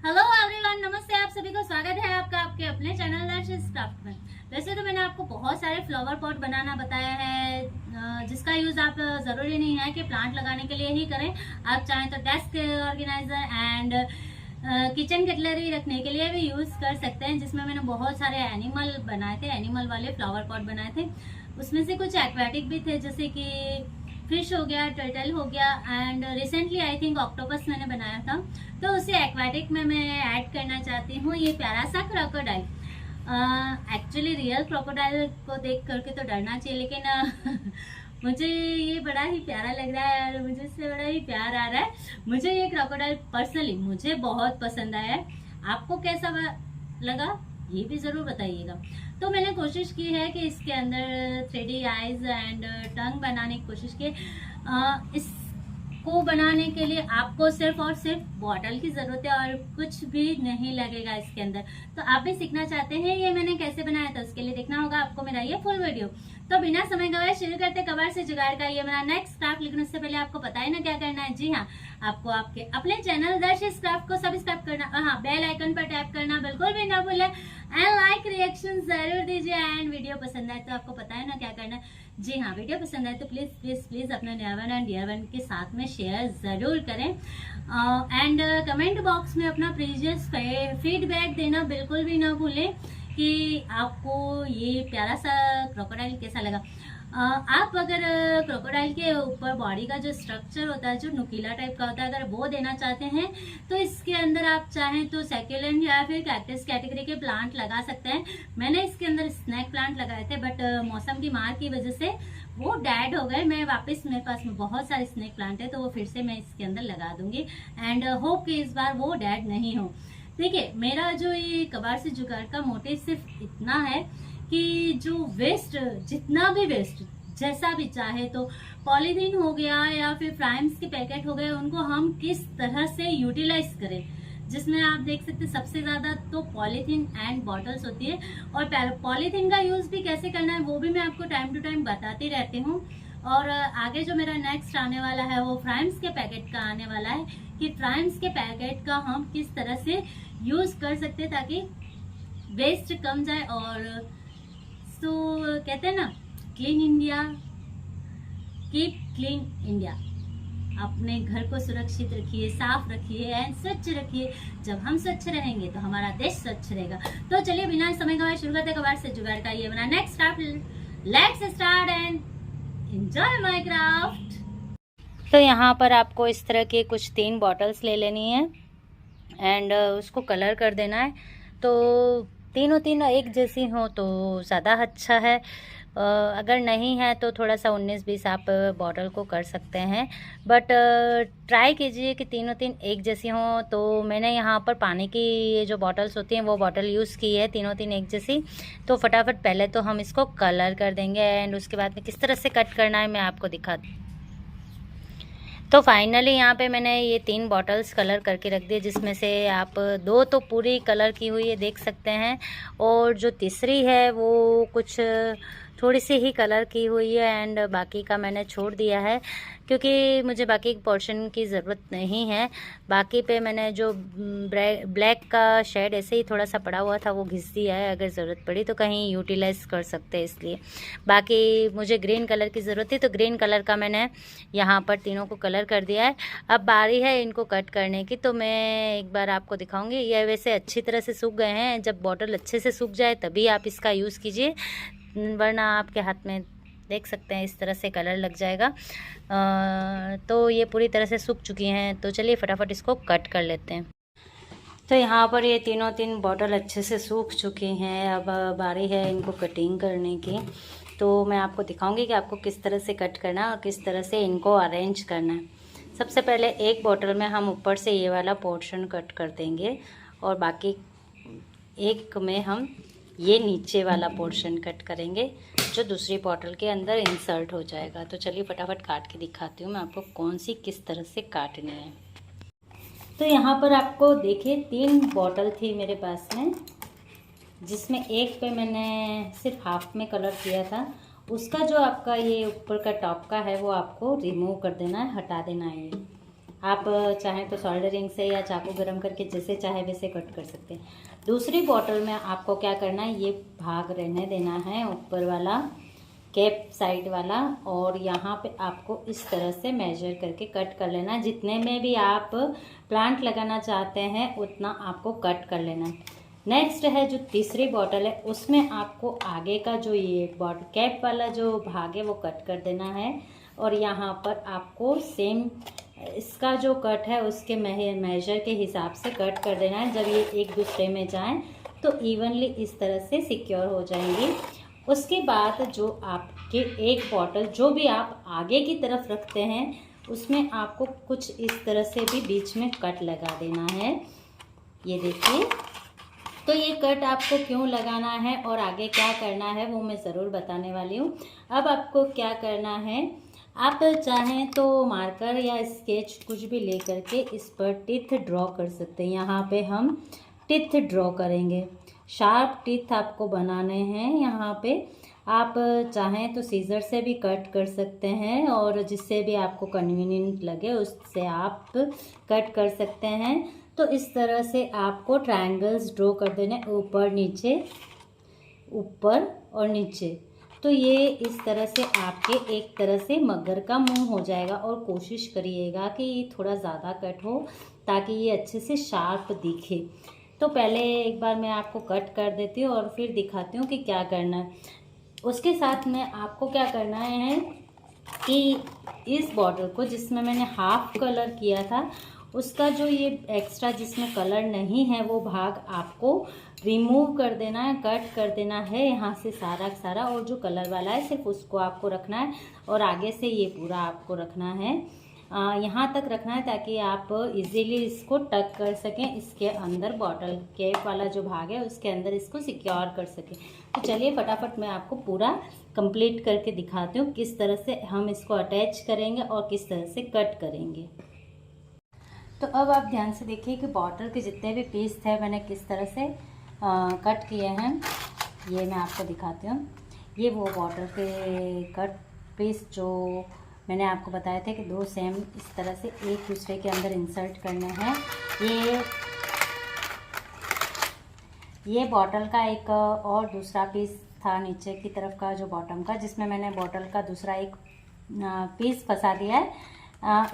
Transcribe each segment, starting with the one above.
Hello everyone, नमस्ते। आप सभी को स्वागत है आपका आपके अपने चैनल दर्शिस क्राफ्ट में। वैसे तो मैंने आपको बहुत सारे फ्लावर पॉट बनाना बताया है, जिसका यूज आप जरूरी नहीं है कि प्लांट लगाने के लिए ही करें। आप चाहें तो desk organiser and kitchen cutlery रखने के लिए भी यूज कर सकते हैं। जिसमें मैंने बहुत सारे एनिमल बनाए थे, एनिमल वाले फ्लावर पॉट बनाए थे। उसमें से कुछ एक्वेटिक भी थे, जैसे कि फिश हो गया, टर्टल हो गया, and recently I think octopus मैंने बनाया था। तो उसे एक्वेटिक में मैं ऐड करना चाहती हूँ ये प्यारा सा क्रोकोडाइल। एक्चुअली रियल क्रोकोडाइल को देख करके तो डरना चाहिए, लेकिन मुझे ये बड़ा ही प्यारा लग रहा है और मुझे इससे बड़ा ही प्यार आ रहा है। मुझे ये क्रोकोडाइल पर्सनली मुझे बहुत पसंद आया है। आपको कैसा लगा ये भी जरूर बताइएगा। तो मैंने कोशिश की है कि इसके अंदर 3D आईज एंड टंग बनाने की कोशिश की। इसको बनाने के लिए आपको सिर्फ और सिर्फ बॉटल की जरूरत है और कुछ भी नहीं लगेगा इसके अंदर। तो आप भी सीखना चाहते हैं ये मैंने कैसे बनाया था, उसके लिए देखना होगा आपको मेरा ये फुल वीडियो। तो बिना समय गवाए शुरू करते कबाड़ से जुगाड़ का ये मेरा नेक्स्ट क्राफ्ट। लेकिन उससे पहले आपको पता है ना क्या करना है। जी हाँ, आपको आपके अपने चैनल दर्शिस क्राफ्ट को सब्सक्राइब करना, हाँ बेल आइकन पर टैप करना बिल्कुल भी ना भूलें, एंड लाइक रिएक्शन जरूर दीजिए। एंड वीडियो पसंद आए तो आपको पता है ना क्या करना है। जी हाँ, वीडियो पसंद आए तो प्लीज प्लीज प्लीज अपने near one and dear one के साथ में शेयर जरूर करें। एंड कमेंट बॉक्स में अपना प्रीवियस फीडबैक देना बिल्कुल भी ना भूलें कि आपको ये प्यारा सा क्रोकोडाइल कैसा लगा। आप अगर क्रोकोडाइल के ऊपर बॉडी का जो स्ट्रक्चर होता है, जो नुकीला टाइप का होता है, अगर वो देना चाहते हैं तो इसके अंदर आप चाहें तो सैक्यूलेंट या फिर कैक्टस कैटेगरी के प्लांट लगा सकते हैं। मैंने इसके अंदर स्नैक प्लांट लगाए थे, बट मौसम की मार की वजह से वो डेड हो गए। मैं वापस, मेरे पास में बहुत सारे स्नैक प्लांट है, तो वो फिर से मैं इसके अंदर लगा दूंगी एंड होप कि इस बार वो डेड नहीं हो। देखिए, मेरा जो ये कबाड़ से जुगाड़ का मोटिव सिर्फ इतना है कि जो वेस्ट, जितना भी वेस्ट जैसा भी चाहे, तो पॉलीथीन हो गया या फिर फ्राइम्स के पैकेट हो गए, उनको हम किस तरह से यूटिलाइज करें। जिसमें आप देख सकते सबसे ज्यादा तो पॉलीथीन एंड बॉटल्स होती है, और पॉलीथीन का यूज भी कैसे करना है वो भी मैं आपको टाइम टू टाइम बताती रहती हूँ। और आगे जो मेरा नेक्स्ट आने वाला है वो फ्राइम्स के पैकेट का आने वाला है, कि फ्राइम्स के पैकेट का हम किस तरह से यूज कर सकते हैं ताकि वेस्ट कम जाए। और तो कहते हैं ना, clean India keep clean India. अपने घर को सुरक्षित रखिए, साफ रखिए एंड स्वच्छ रखिए। जब हम स्वच्छ रहेंगे तो हमारा देश स्वच्छ रहेगा। तो चलिए बिना समय गवाए शुरू करते कबाड़ से जुगाड़ का ये मेरा next craft. Let's start and enjoy my craft. तो यहाँ पर आपको इस तरह के कुछ 3 बॉटल्स ले लेनी है एंड उसको कलर कर देना है। तो तीनों एक जैसी हो तो ज़्यादा अच्छा है। अगर नहीं है तो थोड़ा सा 19-20 आप बॉटल को कर सकते हैं, बट ट्राई कीजिए कि तीनों एक जैसी हों। तो मैंने यहाँ पर पानी की ये जो बॉटल्स होती हैं वो बॉटल यूज़ की है, तीनों एक जैसी। तो फटाफट पहले तो हम इसको कलर कर देंगे एंड उसके बाद में किस तरह से कट करना है मैं आपको दिखाती हूँ। तो फाइनली यहाँ पे मैंने ये 3 बॉटल्स कलर करके रख दिए, जिसमें से आप 2 तो पूरी कलर की हुई है देख सकते हैं, और जो तीसरी है वो कुछ थोड़ी सी ही कलर की हुई है एंड बाकी का मैंने छोड़ दिया है क्योंकि मुझे बाकी पोर्शन की ज़रूरत नहीं है। बाकी पे मैंने जो ब्लैक का शेड ऐसे ही थोड़ा सा पड़ा हुआ था वो घिस दिया है, अगर ज़रूरत पड़ी तो कहीं यूटिलाइज़ कर सकते हैं इसलिए। बाकी मुझे ग्रीन कलर की ज़रूरत थी तो ग्रीन कलर का मैंने यहाँ पर तीनों को कलर कर दिया है। अब बारी है इनको कट करने की, तो मैं एक बार आपको दिखाऊंगी। ये वैसे अच्छी तरह से सूख गए हैं, जब बॉटल अच्छे से सूख जाए तभी आप इसका यूज़ कीजिए, वरना आपके हाथ में देख सकते हैं इस तरह से कलर लग जाएगा। तो ये पूरी तरह से सूख चुकी हैं, तो चलिए फटाफट इसको कट कर लेते हैं। तो यहाँ पर ये तीनों बॉटल अच्छे से सूख चुकी हैं। अब बारी है इनको कटिंग करने की, तो मैं आपको दिखाऊंगी कि आपको किस तरह से कट करना है और किस तरह से इनको अरेंज करना है। सबसे पहले एक बॉटल में हम ऊपर से ये वाला पोर्शन कट कर देंगे और बाकी एक में हम ये नीचे वाला पोर्शन कट करेंगे जो दूसरी बॉटल के अंदर इंसर्ट हो जाएगा। तो चलिए फटाफट काट के दिखाती हूँ मैं आपको कौन सी किस तरह से काटनी है। तो यहाँ पर आपको देखिए 3 बॉटल थी मेरे पास में, जिसमें एक पे मैंने सिर्फ हाफ में कलर किया था। उसका जो आपका ये ऊपर का टॉप का है वो आपको रिमूव कर देना है, हटा देना है। आप चाहें तो सोल्डरिंग से या चाकू गरम करके जैसे चाहे वैसे कट कर सकते हैं। दूसरी बॉटल में आपको क्या करना है, ये भाग रहने देना है ऊपर वाला कैप साइड वाला, और यहाँ पे आपको इस तरह से मेजर करके कट कर लेना है। जितने में भी आप प्लांट लगाना चाहते हैं उतना आपको कट कर लेना है। नेक्स्ट है जो तीसरी बॉटल है, उसमें आपको आगे का जो ये बॉटल कैप वाला जो भाग है वो कट कर देना है, और यहाँ पर आपको सेम इसका जो कट है उसके मेजर के हिसाब से कट कर देना है। जब ये एक दूसरे में जाएं तो इवनली इस तरह से सिक्योर हो जाएंगी। उसके बाद जो आपके एक बॉटल जो भी आप आगे की तरफ रखते हैं उसमें आपको कुछ इस तरह से भी बीच में कट लगा देना है। ये देखिए, तो ये कट आपको क्यों लगाना है और आगे क्या करना है वो मैं ज़रूर बताने वाली हूँ। अब आपको क्या करना है, आप चाहें तो मार्कर या स्केच कुछ भी ले करके इस पर टिथ ड्रॉ कर सकते हैं। यहाँ पे हम टिथ ड्रॉ करेंगे, शार्प टिथ आपको बनाने हैं। यहाँ पे आप चाहें तो सीजर से भी कट कर सकते हैं, और जिससे भी आपको कन्वीनियंट लगे उससे आप कट कर सकते हैं। तो इस तरह से आपको ट्रायंगल्स ड्रॉ कर देने, ऊपर नीचे, ऊपर और नीचे। तो ये इस तरह से आपके एक तरह से मगर का मुंह हो जाएगा, और कोशिश करिएगा कि ये थोड़ा ज़्यादा कट हो ताकि ये अच्छे से शार्प दिखे। तो पहले एक बार मैं आपको कट कर देती हूँ और फिर दिखाती हूँ कि क्या करना है। उसके साथ में आपको क्या करना है कि इस बॉटल को जिसमें मैंने हाफ कलर किया था उसका जो ये एक्स्ट्रा जिसमें कलर नहीं है वो भाग आपको रिमूव कर देना है, कट कर देना है यहाँ से सारा सारा, और जो कलर वाला है सिर्फ उसको आपको रखना है, और आगे से ये पूरा आपको रखना है, यहाँ तक रखना है ताकि आप इजीली इसको टक कर सकें इसके अंदर, बॉटल कैप वाला जो भाग है उसके अंदर इसको सिक्योर कर सकें। तो चलिए फटाफट मैं आपको पूरा कंप्लीट करके दिखाती हूँ किस तरह से हम इसको अटैच करेंगे और किस तरह से कट करेंगे। तो अब आप ध्यान से देखिए कि बॉटल के जितने भी पीस थे मैंने किस तरह से कट किए हैं। ये मैं आपको दिखाती हूँ। ये वो बॉटल के कट पीस जो मैंने आपको बताए थे कि दो सेम इस तरह से एक दूसरे के अंदर इंसर्ट करने हैं। ये बॉटल का एक और दूसरा पीस था नीचे की तरफ का जो बॉटम का, जिसमें मैंने बॉटल का दूसरा एक पीस फंसा दिया है।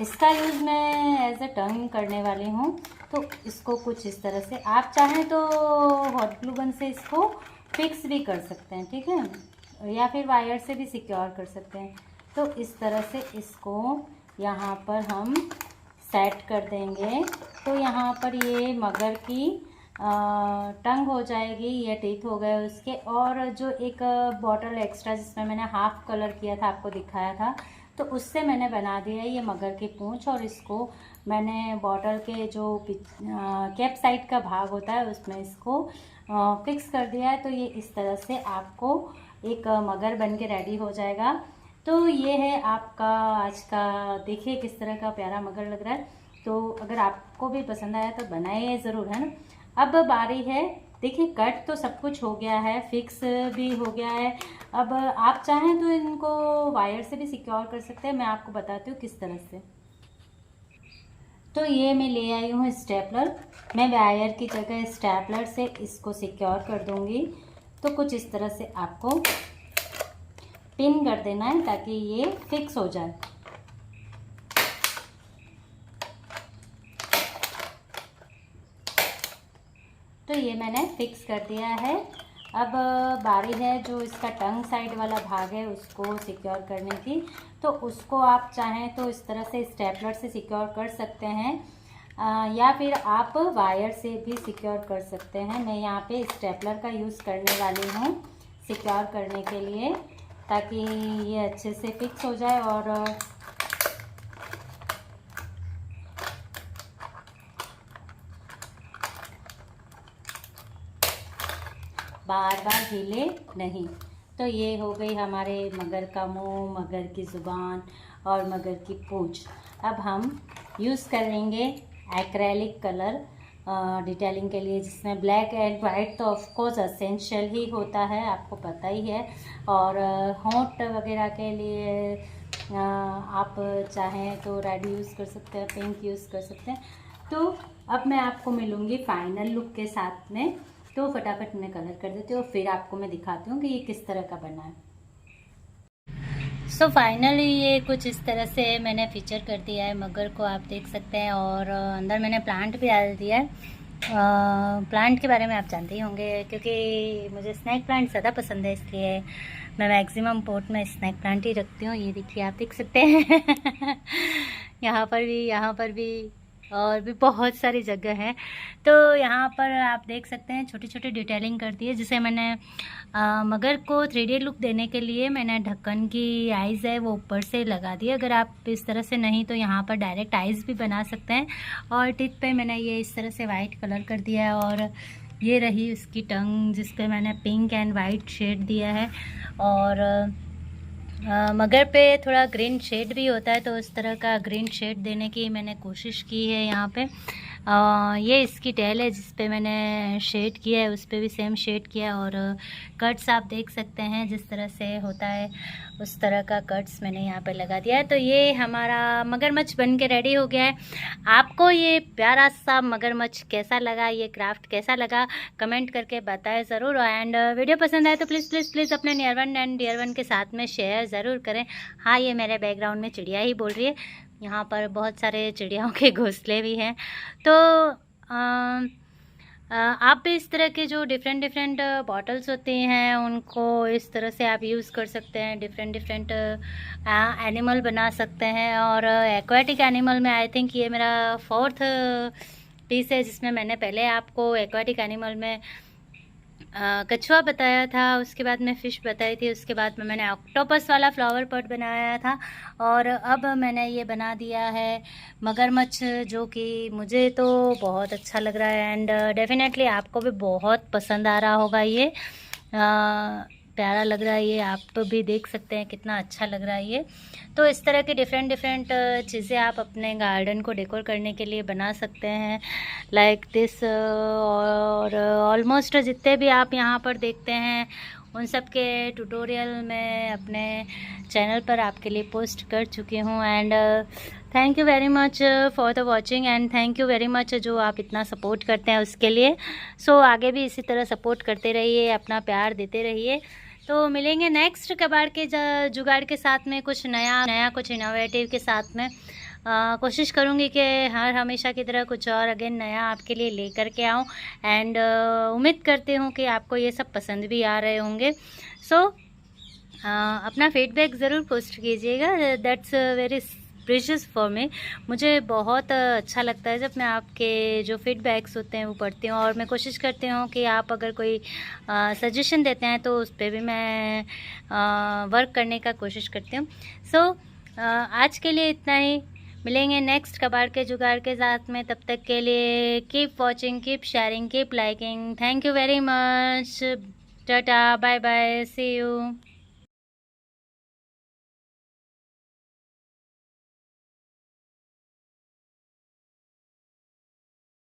इसका यूज़ मैं एज ए टर्न करने वाली हूँ। तो इसको कुछ इस तरह से आप चाहें तो हॉट ग्लू गन से इसको फिक्स भी कर सकते हैं, ठीक है, या फिर वायर से भी सिक्योर कर सकते हैं। तो इस तरह से इसको यहाँ पर हम सेट कर देंगे। तो यहाँ पर ये मगर की टंग हो जाएगी, ये टीथ हो गए उसके। और जो एक बॉटल एक्स्ट्रा जिसमें मैंने हाफ कलर किया था आपको दिखाया था, तो उससे मैंने बना दिया है ये मगर की पूंछ, और इसको मैंने बॉटल के जो कैप साइड का भाग होता है उसमें इसको फिक्स कर दिया है। तो ये इस तरह से आपको एक मगर बन के रेडी हो जाएगा। तो ये है आपका आज का, देखिए किस तरह का प्यारा मगर लग रहा है। तो अगर आपको भी पसंद आया तो बनाइए ज़रूर, है ना। अब बारी है, देखिए कट तो सब कुछ हो गया है, फिक्स भी हो गया है। अब आप चाहें तो इनको वायर से भी सिक्योर कर सकते हैं। मैं आपको बताती हूँ किस तरह से। तो ये मैं ले आई हूँ स्टेपलर। मैं वायर की जगह स्टेपलर से इसको सिक्योर कर दूँगी। तो कुछ इस तरह से आपको पिन कर देना है ताकि ये फिक्स हो जाए। तो ये मैंने फिक्स कर दिया है। अब बारी है जो इसका टंग साइड वाला भाग है उसको सिक्योर करने की। तो उसको आप चाहें तो इस तरह से स्टेपलर से सिक्योर कर सकते हैं, या फिर आप वायर से भी सिक्योर कर सकते हैं। मैं यहाँ पे स्टेपलर का यूज़ करने वाली हूँ सिक्योर करने के लिए, ताकि ये अच्छे से फिक्स हो जाए और बार बार हिले नहीं। तो ये हो गई हमारे मगर का मुंह, मगर की ज़ुबान और मगर की पूंछ। अब हम यूज़ करेंगे एक्रेलिक कलर डिटेलिंग के लिए, जिसमें ब्लैक एंड वाइट तो ऑफ कोर्स एसेंशियल ही होता है, आपको पता ही है। और होंठ वगैरह के लिए आप चाहें तो रेड यूज़ कर सकते हैं, पिंक यूज़ कर सकते हैं। तो अब मैं आपको मिलूँगी फाइनल लुक के साथ में। तो फटाफट मैं कलर कर देती हूँ, फिर आपको मैं दिखाती हूँ कि ये किस तरह का बना है। सो फाइनली ये कुछ इस तरह से मैंने फीचर कर दिया है मगर को, आप देख सकते हैं। और अंदर मैंने प्लांट भी डाल दिया है। प्लांट के बारे में आप जानते ही होंगे, क्योंकि मुझे स्नैक प्लांट ज़्यादा पसंद है, इसलिए मैं मैक्सिमम पॉट में स्नैक प्लांट ही रखती हूँ। ये देखिए, आप देख सकते हैं यहाँ पर भी और भी बहुत सारी जगह है। तो यहाँ पर आप देख सकते हैं छोटी छोटी डिटेलिंग कर दी है, जिसे मैंने मगर को 3D लुक देने के लिए मैंने ढक्कन की आइज़ है वो ऊपर से लगा दी। अगर आप इस तरह से नहीं तो यहाँ पर डायरेक्ट आइज़ भी बना सकते हैं। और टिप पे मैंने ये इस तरह से वाइट कलर कर दिया है, और ये रही उसकी टंग जिस पे मैंने पिंक एंड वाइट शेड दिया है। और मगर पे थोड़ा ग्रीन शेड भी होता है, तो उस तरह का ग्रीन शेड देने की मैंने कोशिश की है यहाँ पे। ये इसकी टेल है जिस पे मैंने शेड किया है, उस पे भी सेम शेड किया। और कट्स आप देख सकते हैं जिस तरह से होता है उस तरह का कट्स मैंने यहाँ पे लगा दिया है। तो ये हमारा मगरमच्छ बन के रेडी हो गया है। आपको ये प्यारा सा मगरमच्छ कैसा लगा, ये क्राफ्ट कैसा लगा, कमेंट करके बताएं ज़रूर। एंड वीडियो पसंद आए तो प्लीज़ प्लीज़ प्लीज़ अपने near one and dear one के साथ में शेयर ज़रूर करें। हाँ, ये मेरे बैकग्राउंड में चिड़िया ही बोल रही है, यहाँ पर बहुत सारे चिड़ियाओं के घोंसले भी हैं। तो आप भी इस तरह के जो डिफरेंट डिफरेंट बॉटल्स होती हैं उनको इस तरह से आप यूज़ कर सकते हैं। डिफरेंट डिफरेंट एनिमल बना सकते हैं। और एक्वाटिक एनिमल में आई थिंक ये मेरा 4th पीस है, जिसमें मैंने पहले आपको एक्वाटिक एनिमल में कछुआ बताया था, उसके बाद में फ़िश बताई थी, उसके बाद में मैंने ऑक्टोपस वाला फ्लावर पॉट बनाया था, और अब मैंने ये बना दिया है मगरमच्छ, जो कि मुझे तो बहुत अच्छा लग रहा है। एंड डेफिनेटली आपको भी बहुत पसंद आ रहा होगा। ये प्यारा लग रहा है, ये आप भी देख सकते हैं कितना अच्छा लग रहा है ये। तो इस तरह के डिफरेंट डिफरेंट चीज़ें आप अपने गार्डन को डेकोर करने के लिए बना सकते हैं, लाइक दिस। और ऑलमोस्ट जितने भी आप यहाँ पर देखते हैं उन सब के ट्यूटोरियल मैं अपने चैनल पर आपके लिए पोस्ट कर चुकी हूँ। And thank you very much for the watching, and thank you very much जो आप इतना सपोर्ट करते हैं उसके लिए। सो आगे भी इसी तरह सपोर्ट करते रहिए, अपना प्यार देते रहिए। तो मिलेंगे नेक्स्ट कबाड़ के जुगाड़ के साथ में, कुछ नया कुछ इनोवेटिव के साथ में। कोशिश करूँगी कि हर हमेशा की तरह कुछ और अगेन नया आपके लिए लेकर के आऊँ। एंड उम्मीद करती हूँ कि आपको ये सब पसंद भी आ रहे होंगे। सो अपना फीडबैक ज़रूर पोस्ट कीजिएगा, that's very precious for me. मुझे बहुत अच्छा लगता है जब मैं आपके जो फीडबैक्स होते हैं वो पढ़ती हूँ, और मैं कोशिश करती हूँ कि आप अगर कोई सजेशन देते हैं तो उस पर भी मैं वर्क करने का कोशिश करती हूँ। सो आज के लिए इतना ही। मिलेंगे नेक्स्ट कबाड़ के जुगाड़ के साथ में, तब तक के लिए keep watching, keep sharing, keep liking. Thank you very much. Tata, bye bye, see you.